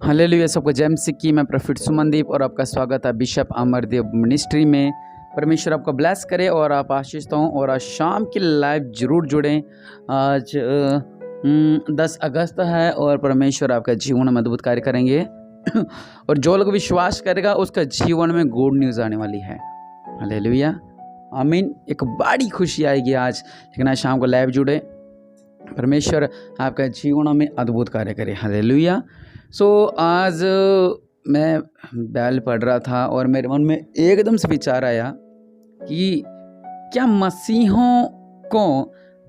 Hallelujah. सबको जय मसीह की। मैं प्रॉफिट सुमनदीप और आपका स्वागत है बिशप अमरदेव मिनिस्ट्री में। परमेश्वर आपको ब्लेस करे और आप आशीषित हों और आज शाम की लाइव जरूर जुड़ें। आज 10 अगस्त है और परमेश्वर आपका जीवन में अद्भुत कार्य करेंगे और जो लोग विश्वास करेगा उसका जीवन में गुड न्यूज़ आने वाली है। हालेलुया, आमीन। एक बड़ी खुशी आएगी आज, लेकिन आज शाम को लाइव जुड़े। परमेश्वर आपका जीवन में अद्भुत कार्य करे। हालेलुया। आज मैं बैल पढ़ रहा था और मेरे मन में एकदम से विचार आया कि क्या मसीहों को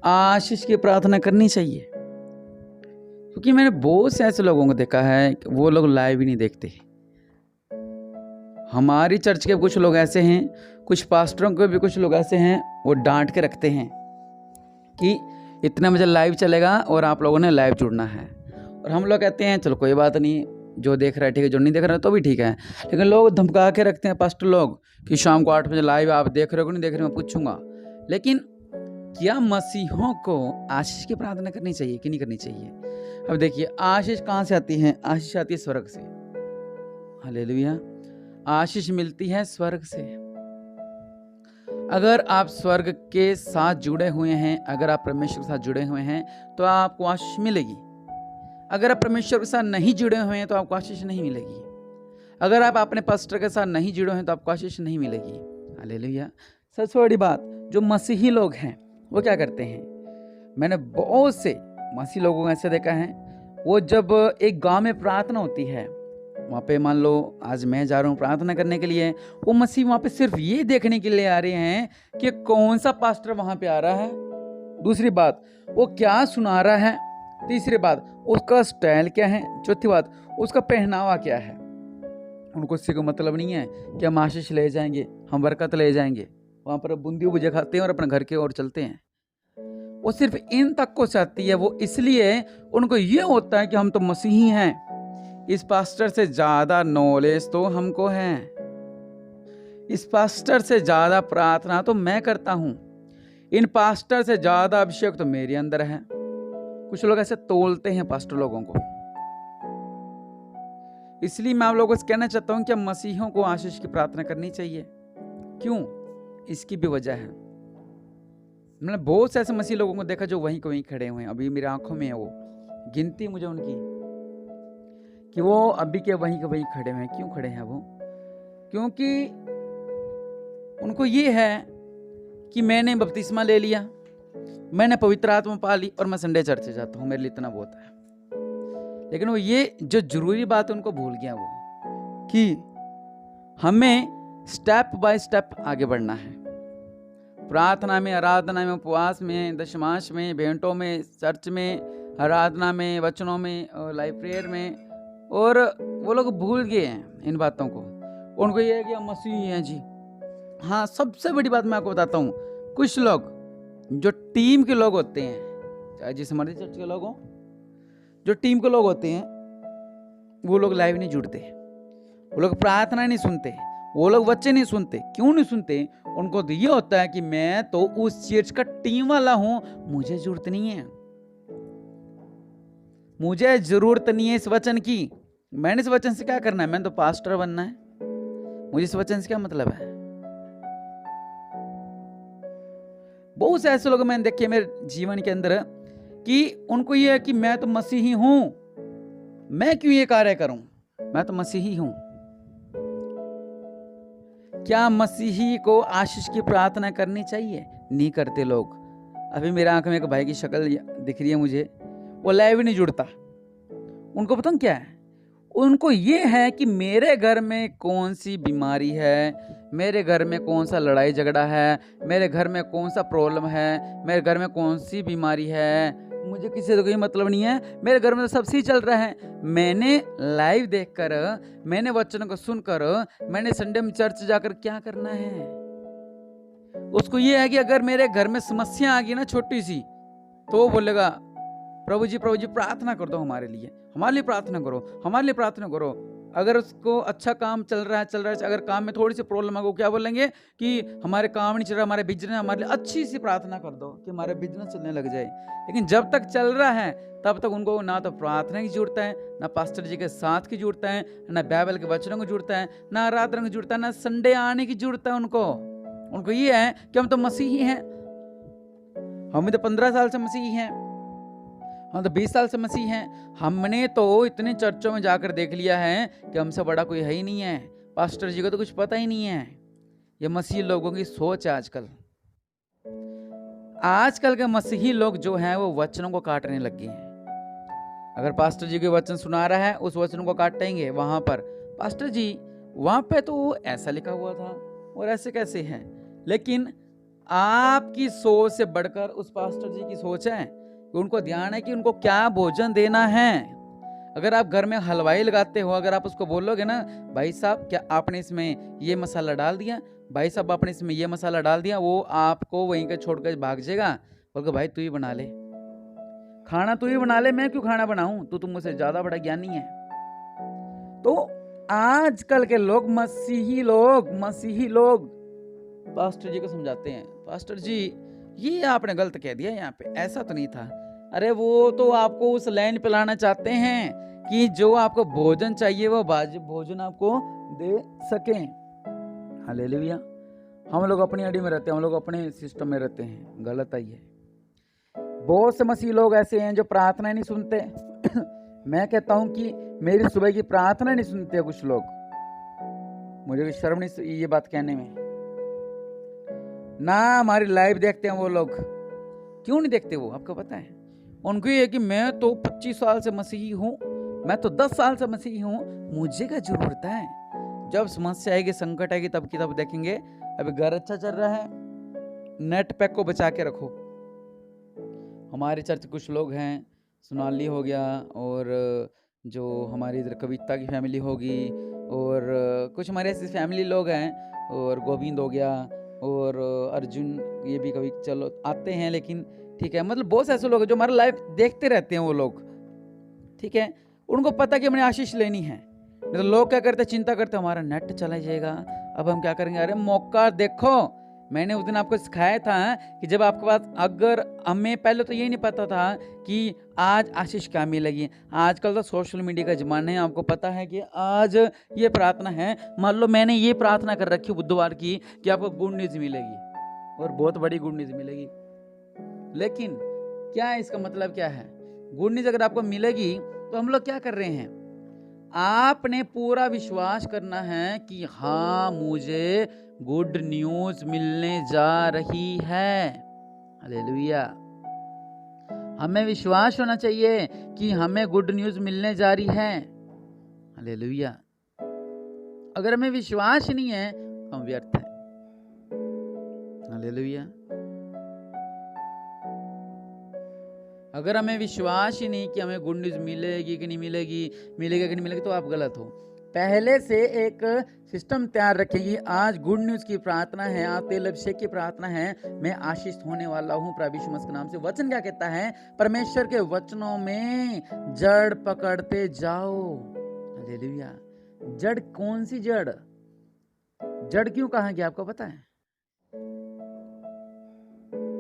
आशीष की प्रार्थना करनी चाहिए, क्योंकि मैंने बहुत से ऐसे लोगों को देखा है कि वो लोग लाइव ही नहीं देखते। हमारी चर्च के कुछ लोग ऐसे हैं, कुछ पास्टरों के भी कुछ लोग ऐसे हैं, वो डांट के रखते हैं कि इतने बजे लाइव चलेगा और आप लोगों ने लाइव जुड़ना है। और हम लोग कहते हैं चलो कोई बात नहीं, जो देख रहा है ठीक है, जो नहीं देख रहा है तो भी ठीक है। लेकिन लोग धमका के रखते हैं पास्टर लोग कि शाम को 8 बजे लाइव आप देख रहे हो कि नहीं देख रहे हो, मैं पूछूंगा। लेकिन क्या मसीहों को आशीष की प्रार्थना करनी चाहिए कि नहीं करनी चाहिए? अब देखिए, आशीष कहाँ से आती है? आशीष आती है स्वर्ग से। हालेलुया। आशीष मिलती है स्वर्ग से। अगर आप स्वर्ग के साथ जुड़े हुए हैं, अगर आप परमेश्वर के साथ जुड़े हुए हैं तो आपको आशीष मिलेगी। अगर आप परमेश्वर के साथ नहीं जुड़े हुए हैं तो आपको आशीष नहीं मिलेगी। अगर आप अपने पास्टर के साथ नहीं जुड़े हैं तो आपको आशीष नहीं मिलेगी। हालेलुया। सबसे बड़ी बात, जो मसीही लोग हैं वो क्या करते हैं? मैंने बहुत से मसीही लोगों को ऐसे देखा है, वो जब एक गांव में प्रार्थना होती है, वहाँ पे मान लो आज मैं जा रहा हूँ प्रार्थना करने के लिए, वो मसीह वहाँ पे सिर्फ ये देखने के लिए आ रहे हैं कि कौन सा पास्टर वहाँ पे आ रहा है। दूसरी बात, वो क्या सुना रहा है। तीसरी बात, उसका स्टाइल क्या है। चौथी बात, उसका पहनावा क्या है। उनको इससे कोई मतलब नहीं है कि हम आशीष ले जाएंगे, हम बरकत ले जाएंगे। वहाँ पर बूंदी भुजिया खाते हैं और अपने घर के ओर चलते हैं। वो सिर्फ इन तक को चाहती है। वो इसलिए उनको ये होता है कि हम तो मसीही हैं, इस पास्टर से ज़्यादा नॉलेज तो हमको है, इस पास्टर से ज़्यादा प्रार्थना तो मैं करता हूँ, इन पास्टर से ज़्यादा अभिषेक तो मेरे अंदर है। कुछ लोग ऐसे तोलते हैं पास्टर लोगों को। इसलिए मैं आप लोगों से कहना चाहता हूं कि मसीहों को आशीष की प्रार्थना करनी चाहिए। क्यों? इसकी भी वजह है। मैंने बहुत से ऐसे मसीह लोगों को देखा जो वहीं को वहीं खड़े हुए हैं। अभी मेरी आंखों में है वो गिनती मुझे उनकी, कि वो अभी के वहीं के वहीं खड़े हुए हैं। क्यों खड़े हैं वो? क्योंकि उनको ये है कि मैंने बपतिस्मा ले लिया, मैंने पवित्र आत्मा पा ली और मैं संडे चर्च जाता हूँ, मेरे लिए इतना बहुत है। लेकिन वो ये जो जरूरी बात है उनको भूल गया वो, कि हमें स्टेप बाय स्टेप आगे बढ़ना है। प्रार्थना में, आराधना में, उपवास में, दशमांश में, भेंटों में, चर्च में, आराधना में, वचनों में, लाइव प्रेयर में। और वो लोग भूल गए हैं इन बातों को। उनको ये है कि हम मसीही हैं जी। हाँ, सबसे बड़ी बात मैं आपको बताता हूँ, कुछ लोग जो टीम के लोग होते हैं, चाहे जिस मर्जी चर्च के लोग हों, जो टीम के लोग होते हैं वो लोग लाइव नहीं जुड़ते, वो लोग प्रार्थना नहीं सुनते, वो लोग वचन नहीं सुनते। क्यों नहीं सुनते? उनको तो ये होता है कि मैं तो उस चर्च का टीम वाला हूं, मुझे जरूरत नहीं है, मुझे जरूरत नहीं है इस वचन की। मैंने इस वचन से क्या करना है? मैंने तो पास्टर बनना है, मुझे इस वचन से क्या मतलब है? बहुत से ऐसे लोग मैंने देखे मेरे जीवन के अंदर कि उनको ये है कि मैं तो मसीही हूं, मैं क्यों ये कार्य करूं, मैं तो मसीही हूं। क्या मसीही को आशीष की प्रार्थना करनी चाहिए? नहीं करते लोग। अभी मेरे आंख में एक भाई की शक्ल दिख रही है मुझे, वो लाइव नहीं जुड़ता। उनको पता क्या है? उनको ये है कि मेरे घर में कौन सी बीमारी है, मेरे घर में कौन सा लड़ाई झगड़ा है, मेरे घर में कौन सा प्रॉब्लम है, मेरे घर में कौन सी बीमारी है, मुझे किसी से कोई मतलब नहीं है, मेरे घर में तो सब सही चल रहा है। मैंने लाइव देखकर, मैंने वचनों को सुनकर, मैंने संडे में चर्च जाकर क्या करना है? उसको ये है कि अगर मेरे घर में समस्या आ गई ना छोटी सी, तो वो बोलेगा प्रभु जी प्रार्थना कर दो हमारे लिए, हमारे लिए प्रार्थना करो, हमारे लिए प्रार्थना करो। अगर उसको अच्छा काम चल रहा है, अगर काम में थोड़ी सी प्रॉब्लम है, वो क्या बोलेंगे कि हमारे काम नहीं चल रहा, हमारे बिजनेस, हमारे लिए अच्छी सी प्रार्थना कर दो कि हमारे बिजनेस चलने लग जाए। लेकिन जब तक चल रहा है तब तक उनको ना तो प्रार्थना की जरूरत है, ना पास्टर जी के साथ की जरूरत है, ना बाइबल के वचनों की जरूरत है, ना आराधना की जरूरत है, ना संडे आने की जरूरत है। उनको ये है कि हम तो मसीही हैं, हम तो 15 साल से मसीही हैं, हम तो 20 साल से मसीह हैं। हमने तो इतने चर्चों में जाकर देख लिया है कि हमसे बड़ा कोई है ही नहीं है, पास्टर जी को तो कुछ पता ही नहीं है। ये मसीही लोगों की सोच है आजकल के मसीही लोग जो हैं वो वचनों को काटने लग गए हैं। अगर पास्टर जी के वचन सुना रहा है, उस वचनों को काटेंगे। वहां पर पास्टर जी वहां पे तो ऐसा लिखा हुआ था और ऐसे कैसे है, लेकिन आपकी सोच से बढ़कर उस पास्टर जी की सोच है कि उनको ध्यान है कि उनको क्या भोजन देना है। अगर आप घर में हलवाई लगाते हो, अगर आप उसको बोलोगे ना, भाई साहब क्या आपने इसमें ये मसाला डाल दिया, भाई साहब आपने इसमें ये मसाला डाल दिया, वो आपको वहीं का छोड़कर भाग जाएगा, बोल भाई तू ही बना ले खाना, तू ही बना ले, मैं क्यों खाना बनाऊं, तू मुझसे ज्यादा बड़ा ज्ञानी है। तो आजकल के लोग मसीही लोग पास्टर जी को समझाते हैं, पास्टर जी ये आपने गलत कह दिया, यहाँ पे ऐसा तो नहीं था। अरे वो तो आपको उस लाइन पे लाना चाहते हैं कि जो आपको भोजन चाहिए वो भोजन आपको दे सकें। हालेलुया। हम लोग अपनी अड़ी में रहते हैं, हम लोग अपने सिस्टम में रहते हैं, गलत है ये। बहुत से मसीह लोग ऐसे हैं जो प्रार्थना नहीं सुनते। मैं कहता हूं कि मेरी सुबह की प्रार्थना नहीं सुनते कुछ लोग, मुझे शर्म नहीं ये बात कहने में। ना हमारी लाइव देखते हैं वो लोग। क्यों नहीं देखते वो, आपको पता है? उनको ये है कि मैं तो 25 साल से मसीही हूँ, मैं तो 10 साल से मसीही हूँ, मुझे क्या जरूरत है। जब समस्या आएगी, संकट आएगी, तब की तब देखेंगे। अभी घर अच्छा चल रहा है, नेट पैक को बचा के रखो। हमारे चर्च कुछ लोग हैं, सोनाली हो गया, और जो हमारी इधर कविता की फैमिली होगी, और कुछ हमारे ऐसे फैमिली लोग हैं, और गोविंद हो गया, और अर्जुन, ये भी कभी चलो आते हैं, लेकिन ठीक है, मतलब बहुत से ऐसे लोग हैं जो हमारा लाइव देखते रहते हैं वो लोग, ठीक है। उनको पता कि हमने आशीष लेनी है। नहीं तो लोग क्या करते, चिंता करते हमारा नेट चला जाएगा, अब हम क्या करेंगे। अरे मौका देखो, मैंने उस दिन आपको सिखाया था कि जब आपके पास, अगर हमें पहले तो ये नहीं पता था कि आज आशीष क्या मिलेगी। आजकल तो सोशल मीडिया का जमाना है, आपको पता है कि आज ये प्रार्थना है, मान लो मैंने ये प्रार्थना कर रखी बुधवार की कि आपको गुड न्यूज मिलेगी, और बहुत बड़ी गुड न्यूज मिलेगी। लेकिन क्या है इसका मतलब, क्या है गुड न्यूज अगर आपको मिलेगी तो हम लोग क्या कर रहे हैं, आपने पूरा विश्वास करना है कि हाँ मुझे गुड न्यूज मिलने जा रही है। हालेलुया। हमें विश्वास होना चाहिए कि हमें गुड न्यूज मिलने जा रही है। हालेलुया। अगर हमें विश्वास नहीं है हम व्यर्थ हैं। हालेलुया। अगर हमें विश्वास ही नहीं कि हमें गुड न्यूज मिलेगी कि नहीं मिलेगी, मिलेगा कि नहीं मिलेगी, तो आप गलत हो। पहले से एक सिस्टम तैयार रखेगी, आज गुड न्यूज की प्रार्थना है, आज तेल अभिषेक की प्रार्थना है, मैं आशीष होने वाला हूँ प्रभु यीशु मसीह के नाम से। वचन क्या कहता है, परमेश्वर के वचनों में जड़ पकड़ते जाओ। हालेलुया। जड़ कौन सी जड़, जड़ क्यों कहा गया आपको पता है?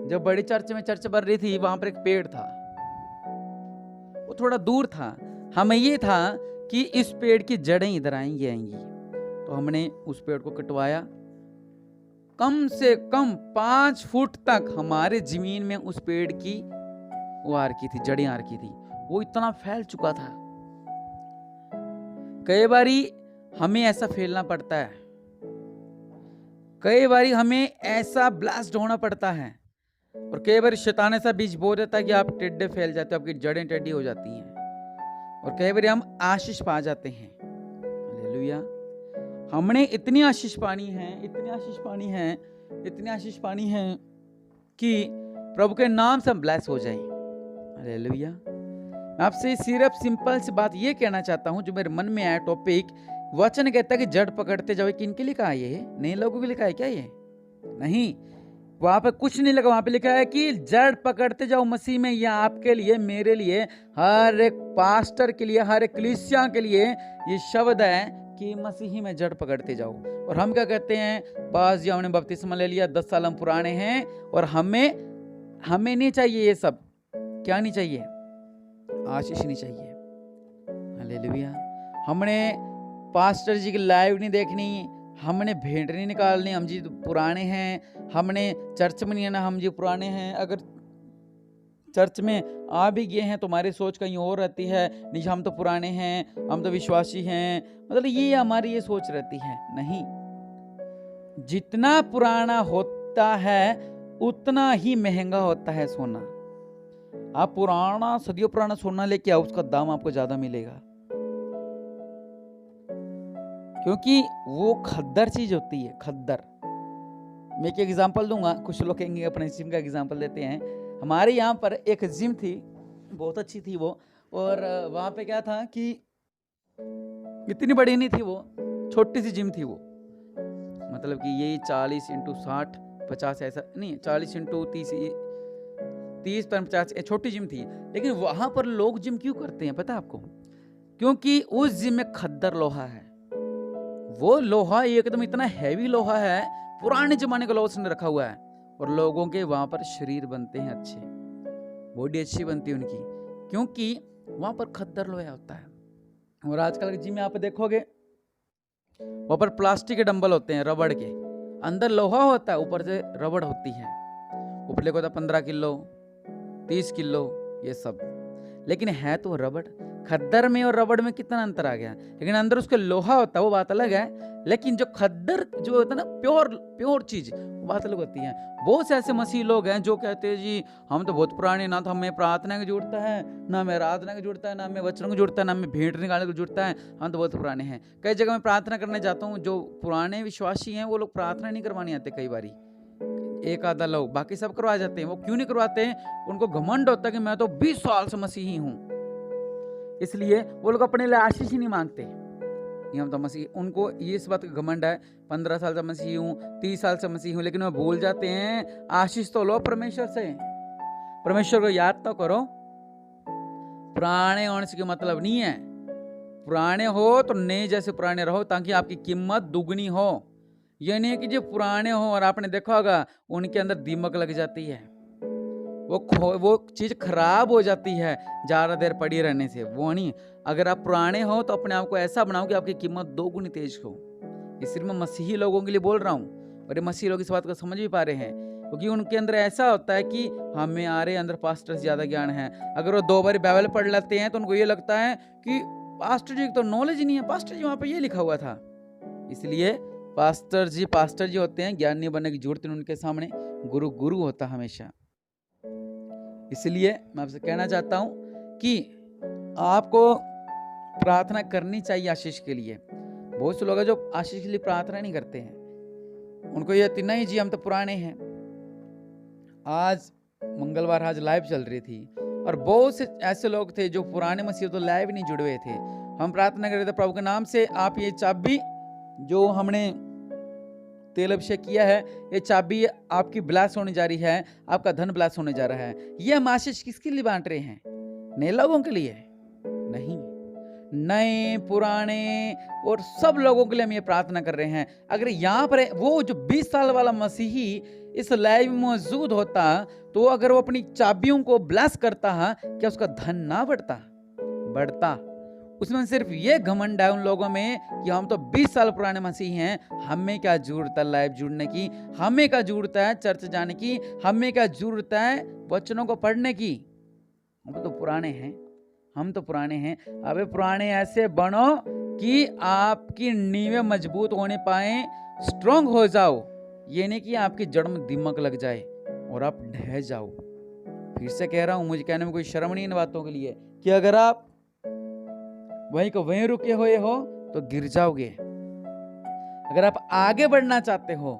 जब बड़ी चर्च में चर्च बन रही थी, वहां पर एक पेड़ था, वो थोड़ा दूर था। हमें ये था कि इस पेड़ की जड़ें इधर आएंगी, तो हमने उस पेड़ को कटवाया। कम से कम 5 फुट तक हमारे जमीन में उस पेड़ की वो आ रखी थी, जड़ें आ रखी थी, वो इतना फैल चुका था। कई बारी हमें ऐसा फैलना पड़ता है, कई बारी हमें ऐसा ब्लास्ट होना पड़ता है, और कई बार शैतान ऐसा बीज बो देता है कि आप टेढ़े फैल जाते हो, आपकी जड़ें टेढ़ी हो जाती हैं, और कई बार हम आशीष पा जाते हैं। हालेलुया। हमने इतनी आशीष पानी है, इतनी आशीष पानी है, इतनी आशीष पानी है कि प्रभु के नाम से हम ब्लेस हो जाएं। हालेलुया। मैं आपसे सिर्फ सिंपल सी बात ये कहना चाहता हूं जो मेरे मन में आया टॉपिक। वचन कहता है कि जड़ पकड़ते जाओ। किन के लिए कहा ये? नए लोगों के लिए कहा है क्या ये? नहीं, वहां पे कुछ नहीं लगा, वहां पे लिखा है कि जड़ पकड़ते जाओ मसीह में। ये आपके लिए, मेरे लिए, हर एक पास्टर के लिए, हर एक कलीसिया के लिए ये शब्द है कि मसीही में जड़ पकड़ते जाओ। और हम क्या कहते हैं, पास जी हमने बपतिस्मा ले लिया, 10 साल हम पुराने हैं और हमें नहीं चाहिए ये सब। क्या नहीं चाहिए? आशीष नहीं चाहिए। हालेलुया। हमने पास्टर जी की लाइव नहीं देखनी, हमने भेंट नहीं निकालनी, हम जी पुराने हैं, हमने चर्च में नहीं आना, हम जी पुराने हैं। अगर चर्च में आ भी गए हैं तो हमारी सोच कहीं और रहती है, नहीं हम तो पुराने हैं, हम तो विश्वासी हैं, मतलब ये हमारी ये सोच रहती है। नहीं, जितना पुराना होता है उतना ही महंगा होता है सोना। आप पुराना, सदियों पुराना सोना लेके आओ, उसका दाम आपको ज्यादा मिलेगा, क्योंकि वो खद्दर चीज होती है। खद्दर, मैं एक एग्जांपल दूंगा, कुछ लोग कहेंगे अपने जिम का एग्जांपल देते हैं। हमारे यहाँ पर एक जिम थी, बहुत अच्छी थी वो, और वहाँ पे क्या था कि इतनी बड़ी नहीं थी वो, छोटी सी जिम थी वो। मतलब कि ये 40x60 50 ऐसा नहीं, 40x30 30 पर 50, छोटी जिम थी। लेकिन वहां पर लोग जिम क्यों करते हैं पता है आपको? क्योंकि उस जिम में खद्दर लोहा है। वो लोहा एकदम इतना हैवी लोहा है, पुराने जमाने का लोहा उसने रखा हुआ है, और लोगों के वहां पर शरीर बनते हैं अच्छे, बॉडी अच्छी बनती है उनकी, क्योंकि वहां पर खद्दर लोहा होता है। और आजकल के जिम में आप देखोगे वहां पर प्लास्टिक के डंबल होते हैं, रबड़ के, अंदर लोहा होता है, ऊपर से रबड़ होती है। ऊपर लिखा होता है 15 किलो 30 किलो ये सब, लेकिन है तो रबड़। खद्दर में और रबड़ में कितना अंतर आ गया, लेकिन अंदर उसके लोहा होता है, वो बात अलग है। लेकिन जो खद्दर जो होता है ना, प्योर चीज, वो बात अलग होती है। बहुत से ऐसे मसीह लोग हैं जो कहते हैं जी हम तो बहुत पुराने, ना तो हमें प्रार्थना की जरूरत है, ना हमें आराधना की जरूरत है, ना हमें वचनों की जरूरत है, ना हमें भेंट निकालने की जरूरत है, हम तो बहुत पुराने हैं। कई जगह मैं प्रार्थना करने जाता हूँ, जो पुराने विश्वासी हैं वो लोग प्रार्थना नहीं करवाने आते, कई बारी एक आधा लोग, बाकी सब करवा जाते हैं। वो क्यों नहीं करवाते हैं? उनको घमंड होता है कि मैं तो 20 साल से मसीही हूं, इसलिए वो लोग अपने लिए आशीष ही नहीं मांगते। हम तो मसीह, उनको ये इस बात का घमंड है 15 साल से मसीही हूँ, 30 साल से मसीही हूँ, लेकिन वो भूल जाते हैं आशीष तो लो परमेश्वर से। परमेश्वर को याद तो करो। पुराने होने से मतलब नहीं है, पुराने हो तो नए जैसे पुराने रहो, ताकि आपकी कीमत दुगनी हो। ये नहीं कि जो पुराने हो और आपने देखा होगा उनके अंदर दीमक लग जाती है, वो चीज खराब हो जाती है ज्यादा देर पड़ी रहने से, वो नहीं। अगर आप पुराने हो तो अपने आप को ऐसा बनाओ कि आपकी कीमत 2 गुनी तेज हो। ये सिर्फ मैं मसीही लोगों के लिए बोल रहा हूँ, और ये मसीही लोग इस बात को समझ भी पा रहे हैं, क्योंकि उनके अंदर ऐसा होता है कि हमें अंदर पास्टर से ज्यादा ज्ञान है। अगर वो 2 बार बाइबल पढ़ लेते हैं तो उनको ये लगता है कि पास्टर जी को तो नॉलेज ही नहीं है, पास्टर जी वहां पे ये लिखा हुआ था। इसलिए पास्टर जी होते हैं, ज्ञान नहीं बनने की जरूरत नहीं उनके सामने, गुरु होता हमेशा। इसलिए मैं आपसे कहना चाहता हूं कि आपको प्रार्थना करनी चाहिए आशीष के लिए। बहुत से लोग हैं जो आशीष के लिए प्रार्थना नहीं करते हैं, उनको ये नहीं जी हम तो पुराने हैं। आज मंगलवार आज लाइव चल रही थी, और बहुत से ऐसे लोग थे जो पुराने मसीह तो लाइव नहीं जुड़े हुए थे। हम प्रार्थना कर रहे थे प्रभु के नाम से, आप ये चाबी जो हमने तेल अभिषेक किया है, ये चाबी आपकी ब्लास होने जा रही है, आपका धन ब्लास होने जा रहा है। ये हम आशीष किसके लिए बांट रहे हैं? नए लोगों के लिए नहीं, नए पुराने और सब लोगों के लिए हम ये प्रार्थना कर रहे हैं। अगर यहाँ पर वो जो 20 साल वाला मसीही इस लाइव में मौजूद होता, तो अगर वो अपनी चाबियों को ब्लास करता, क्या उसका धन ना बढ़ता? उसमें सिर्फ ये घमंड है उन लोगों में कि हम तो 20 साल पुराने मसीह हैं, हमें क्या जरूरत है लाइव जुड़ने की, हमें क्या जरूरत है चर्च जाने की, हमें क्या जरूरत है वचनों को पढ़ने की, हम तो पुराने हैं। अबे पुराने ऐसे बनो कि आपकी नींवें मजबूत होने पाए, स्ट्रांग हो जाओ। ये नहीं कि आपकी जड़ में दिमाग लग जाए और आप ढह जाओ। फिर से कह रहा हूं, मुझे कहने में कोई शर्म नहीं इन बातों के लिए, कि अगर आप वहीं को वहीं रुके हुए हो तो गिर जाओगे। अगर आप आगे बढ़ना चाहते हो,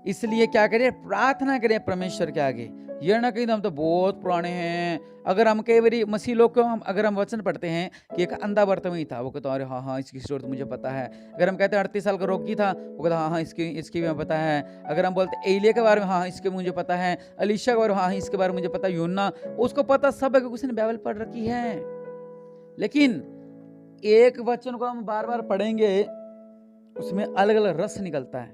इसलिए क्या करें? प्रार्थना करें परमेश्वर के आगे, ये ना कहीं हम तो बहुत पुराने हैं। अगर हम कई बारी मसीह लोग को अगर हम वचन पढ़ते हैं कि एक अंधा बर्तमी था, वो कहता अरे हाँ हाँ इसकी स्टोरी तो मुझे पता है। अगर हम कहते हैं 38 साल का रोगी था, वो कहता हाँ हाँ इसकी भी हमें पता है। अगर हम बोलते एलिया के बारे में, हाँ इसके मुझे पता है। अलीशा के बारे में, हाँ इसके बारे में मुझे पता है। यूहन्ना, उसको पता सब है, उसने बाइबल पढ़ रखी है। लेकिन एक वचन को हम बार बार पढ़ेंगे, उसमें अलग अलग रस निकलता है,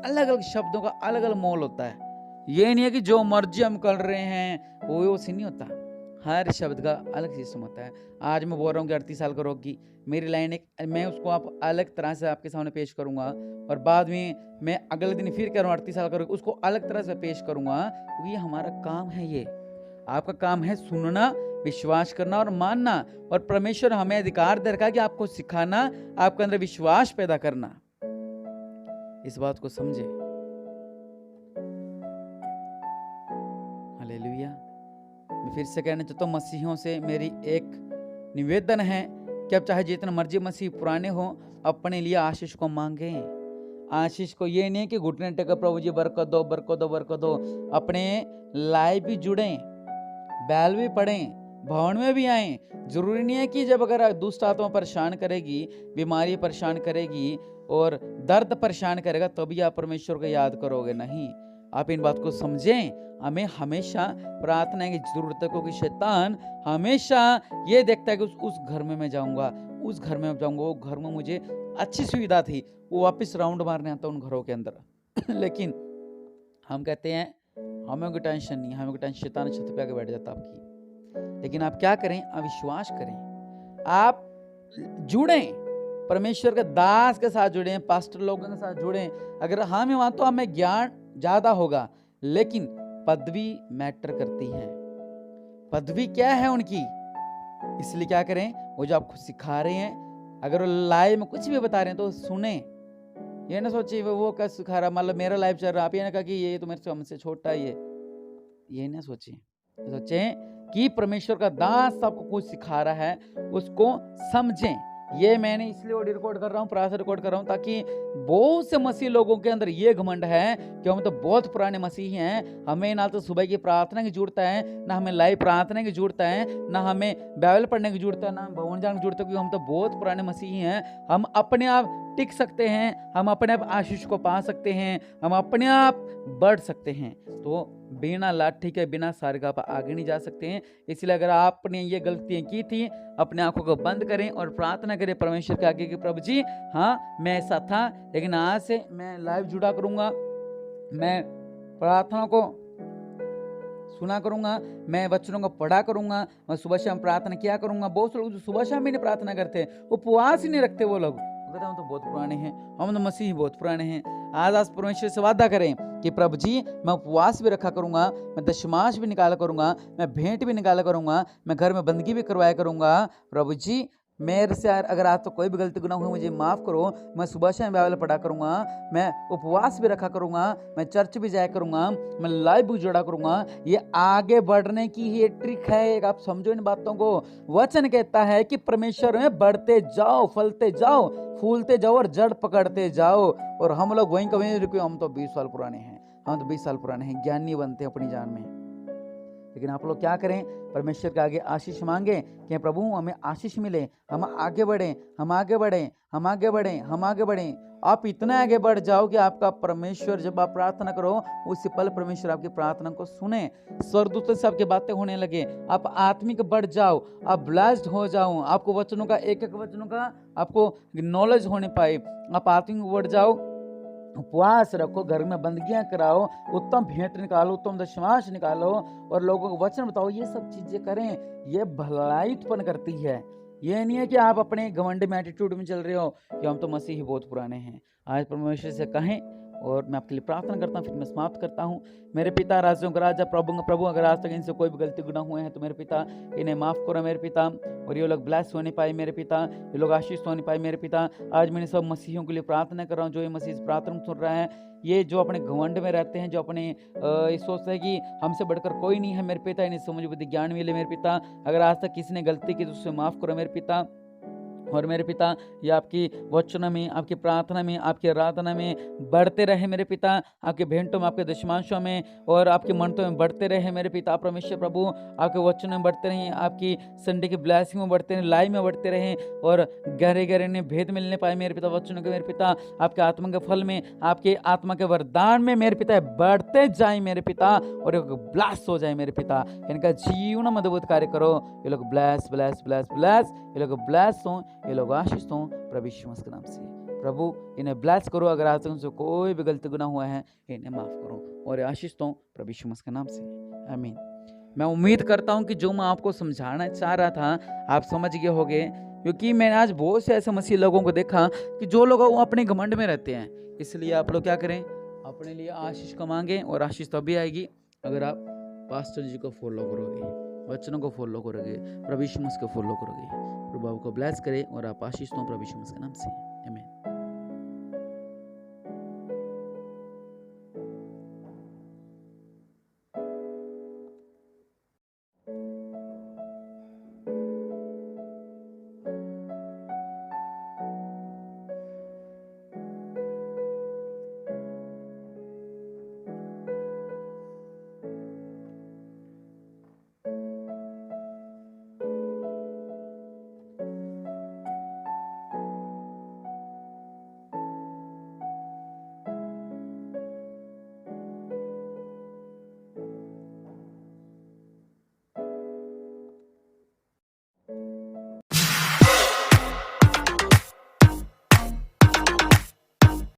अलग अलग शब्दों का अलग अलग मोल होता है। ये नहीं है कि जो मर्जी हम कर रहे हैं वो से नहीं होता। हर शब्द का अलग सिस्टम होता है। आज मैं बोल रहा हूँ कि 38 साल का रोगी, मेरी लाइन एक, मैं उसको आप अलग तरह से आपके सामने पेश करूंगा, और बाद में मैं अगले दिन फिर कह रहा हूँ 38 साल का रोगी, उसको अलग तरह से पेश करूंगा, क्योंकि ये हमारा काम है। ये आपका काम है सुनना, विश्वास करना और मानना। और परमेश्वर हमें अधिकार दे रखा है कि आपको सिखाना, आपके अंदर विश्वास पैदा करना। इस बात को समझे। हालेलुया। मैं फिर से कहना चाहता हूँ, मसीहों से मेरी एक निवेदन है कि अब चाहे जितने मर्जी मसीह पुराने हो, अपने लिए आशीष को मांगे। आशीष को ये नहीं कि घुटने टेकर प्रभु जी बरकत दो बरकत दो बरकत दो। अपने लाइफ भी जुड़े, बैल भी पढ़ें, भवन में भी आए। जरूरी नहीं है कि जब अगर दुष्ट आत्मा परेशान करेगी, बीमारी परेशान करेगी और दर्द परेशान करेगा तभी आप परमेश्वर को याद करोगे। नहीं, आप इन बात को समझें। हमें हमेशा प्रार्थना की जरूरत है, क्योंकि शैतान हमेशा ये देखता है कि उस घर में मैं जाऊंगा, उस घर में जाऊंगा, वो घर में मुझे अच्छी सुविधा थी, वो वापस राउंड मारने आता उन घरों के अंदर। लेकिन हम कहते हैं हमें कोई टेंशन नहीं, हमें कोई टेंशन, शैतान छत पे आके बैठ जाता आपकी। लेकिन आप क्या करें, अविश्वास करें, आप जुड़ें, परमेश्वर के दास के साथ जुड़ें, पास्टर लोगों के साथ जुड़ें। अगर हाँ मैं मानता हूं हमें ज्ञान ज्यादा होगा, लेकिन पदवी मैटर करती है। पदवी क्या है उनकी, इसलिए क्या करें, वो जो आपको सिखा रहे हैं, अगर वो लाइव में कुछ भी बता रहे हैं तो सुने। ये ना सोचिए वो क्या सिखा रहा, मतलब मेरा लाइफ चल रहा, आप ये ना कहा कि ये तो मेरे से हमसे छोटा है, ये ना सोचिए। सोचें कि परमेश्वर का दास आपको कुछ सिखा रहा है, उसको समझें। ये मैंने इसलिए ऑडियो रिकॉर्ड कर रहा हूँ, प्रार्थना रिकॉर्ड कर रहा हूँ, ताकि बहुत से मसीह लोगों के अंदर ये घमंड है कि हम तो बहुत पुराने मसीही हैं, हमें ना तो सुबह की प्रार्थना की जरूरत है, ना हमें लाइव प्रार्थना की जरूरत है, ना हमें बाइबल पढ़ने की जरूरत है, ना भवन जाने की जरूरत है, क्योंकि हम तो बहुत पुराने मसीही हैं। हम अपने आप टिक सकते हैं, हम अपने आप आशीष को पा सकते हैं, हम अपने आप बढ़ सकते हैं। तो बिना लाठी के, बिना सारे का आप आगे नहीं जा सकते हैं। इसलिए अगर आपने ये गलतियां की थी, अपने आंखों को बंद करें और प्रार्थना करें परमेश्वर के आगे कि प्रभु जी, हाँ मैं ऐसा था, लेकिन आज से मैं लाइव जुड़ा करूंगा, मैं प्रार्थना को सुना करूंगा, मैं वचनों को पढ़ा करूंगा, मैं सुबह शाम प्रार्थना किया करूंगा। बहुत से लोग जो सुबह शाम भी नहीं प्रार्थना करते, उपवास ही नहीं रखते, वो लोग कहते हम तो बहुत पुराने हैं, हम तो मसीह बहुत पुराने हैं। आज परमेश्वर से वादा करें कि प्रभु जी मैं उपवास भी रखा करूंगा, मैं दशमांश भी निकाला करूंगा, मैं भेंट भी निकाला करूंगा, मैं घर में बंदगी भी करवाया करूंगा। प्रभु जी मेरे से अगर आज तो कोई भी गलती गुनाह हुई मुझे माफ़ करो, मैं सुबह शाम बाइबल पढ़ा करूंगा, मैं उपवास भी रखा करूंगा, मैं चर्च भी जाया करूंगा, मैं लाइव भी जोड़ा करूंगा। ये आगे बढ़ने की ही ट्रिक है, एक आप समझो इन बातों को। वचन कहता है कि परमेश्वर में बढ़ते जाओ, फलते जाओ, फूलते जाओ और जड़ पकड़ते जाओ। और हम लोग वहीं कभी रुके, हम तो 20 साल पुराने हैं, हम तो 20 साल पुराने हैं, ज्ञानी बनते हैं अपनी जान में। लेकिन आप लोग क्या करें, परमेश्वर के आगे आशीष मांगे कि प्रभु हमें आशीष मिले, हम आगे बढ़ें, हम आगे बढ़ें, हम आगे बढ़ें, हम आगे बढ़ें। आप इतना आगे बढ़ जाओ कि आपका परमेश्वर, जब आप प्रार्थना करो उसी पल परमेश्वर आपकी प्रार्थना को सुने, स्वर्गदूतों से आपकी बातें होने लगे, आप आत्मिक बढ़ जाओ, आप ब्लेस्ड हो जाओ, आपको वचनों का एक एक वचनों का आपको नॉलेज होने पाए, आप आत्मिक बढ़ जाओ। उपवास रखो, घर में बंदगियां कराओ, उत्तम भेंट निकालो, उत्तम दशमांश निकालो और लोगों को वचन बताओ। ये सब चीजें करें, ये भलाई उत्पन्न करती है। ये नहीं है कि आप अपने घमंड में एटीट्यूड में चल रहे हो कि हम तो मसीही बहुत पुराने हैं। आज परमेश्वर से कहें, और मैं आपके लिए प्रार्थना करता हूँ, फिर मैं समाप्त करता हूँ। मेरे पिता, राजों का राजा, प्रभु अगर आज तक इनसे कोई भी गलती गुनाह हुए हैं तो मेरे पिता इन्हें माफ़ करो मेरे पिता, और ये लोग ब्लेस होने पाए मेरे पिता, ये लोग आशीष होने पाए मेरे पिता। आज मैंने सब मसीहियों के लिए प्रार्थना कर रहा हूँ, जो ये मसीह प्रार्थना सुन रहा है, ये जो अपने घमंड में रहते हैं, जो अपने ये सोचते हैं कि हमसे बढ़कर कोई नहीं है मेरे पिता, इन्हें समझ बुद्धि ज्ञान मिले मेरे पिता। अगर आज तक किसी ने गलती की तो उससे माफ़ करो मेरे पिता, और मेरे पिता ये आपकी वचनों में, आपकी प्रार्थना में, आपकी आराधना में बढ़ते रहे मेरे पिता, आपके भेंटों में, आपके दशमांशों में और आपके मंटों में बढ़ते रहे मेरे पिता परमेश्वर प्रभु। आपके वचनों में बढ़ते रहें, आपकी संडे की ब्लेसिंग में बढ़ते रहें, लाइव में बढ़ते रहें और गहरे गहरे ने भेद मिलने पाए मेरे पिता वचनों के मेरे पिता। आपके आत्मा के फल में, आपके आत्मा के वरदान में मेरे पिता बढ़ते जाए मेरे पिता और ये ब्लास हो जाए मेरे पिता। इनका जीवन में अद्भुत कार्य करो। ये लोग ब्लेस ब्लेस ब्लेस ब्लेस, ये लोग ब्लेस हों, ये लोग आशीष हों प्रभु यीशु मसीह के नाम से। प्रभु इन्हें ब्लेस करो, अगर आज तक उनसे कोई भी गलती गुनाह हुआ है इन्हें माफ करो और आशीष दो प्रभु यीशु मसीह के नाम से, आमीन। मैं उम्मीद करता हूँ कि जो मैं आपको समझाना चाह रहा था आप समझ गए होंगे, क्योंकि मैंने आज बहुत से ऐसे मसीह लोगों को देखा कि जो लोग वो अपने घमंड में रहते हैं। इसलिए आप लोग क्या करें, अपने लिए आशीष को मांगें और आशीष तभी आएगी अगर आप पास्टर जी को फॉलो करोगे, वचनों को फॉलो करोगे, प्रभु यीशु मसीह को फॉलो करोगे। प्रभु आपको ब्लेस करे और आप आशीष दो प्रभु यीशु मसीह के नाम से, आमीन।